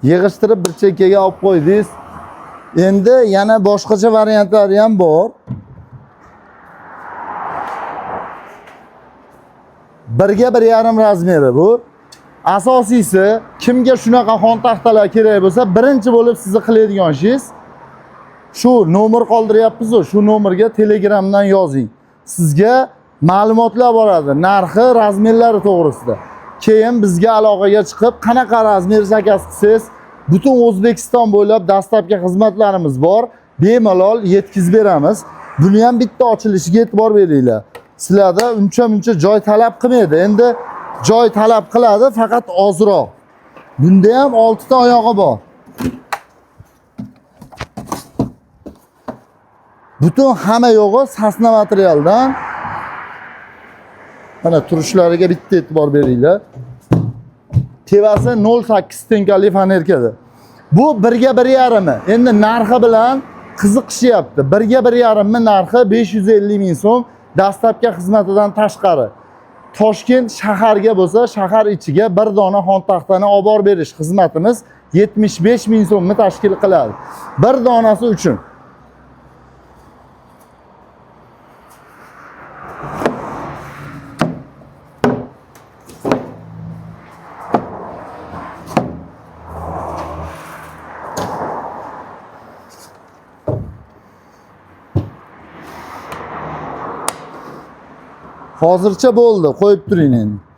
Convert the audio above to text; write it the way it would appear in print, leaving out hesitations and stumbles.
yig'ishtirib bir chekkaga olib qo'ydingiz. Endi yana boshqacha variantlari ham bor. 1 ga 1,5 razmeri bu. Asosiysi kimga shunaqa xon taxtalar kerak bo'lsa, birinchi bo'lib sizni qiladigan ishingiz shu nomer qoldiryapmiz-ku, shu nomerga Telegramdan yozing. Sizga ma'lumotlar boradi, narxi, razmerlari to'g'risida. Keyin bizga aloqaga chiqib, qanaqa razmer zakaz qilsangiz, butun O'zbekiston bo'ylab dastlabki xizmatlarimiz bor. Bemalol yetkazib beramiz. Buni ham bitta ochilishiga e'tibor beringlar. Sizlarda uncha joy talab qilmaydi. Endi joy talab qiladi, faqat ozroq. Bunda ham 6 ta oyog'i bor. Butun hamma yo'g'i sasna materialdan. Mana turishlariga bitta e'tibor beringlar. Tevasi 0,8 tenkali fanerkada. Bu 1 ga 1,5. Endi narxi bilan qiziqishyapti. 1 ga 1,5 mi narxi 550 ming so'm dastlabki xizmatidan tashqari. Toshkent shaharga bo'lsa, shahar ichiga bir dona xon taxtani olib borib berish xizmatimiz 75 ming so'mni tashkil qiladi. Bir donasi uchun. Hozircha bo'ldi, qo'yib turing endi.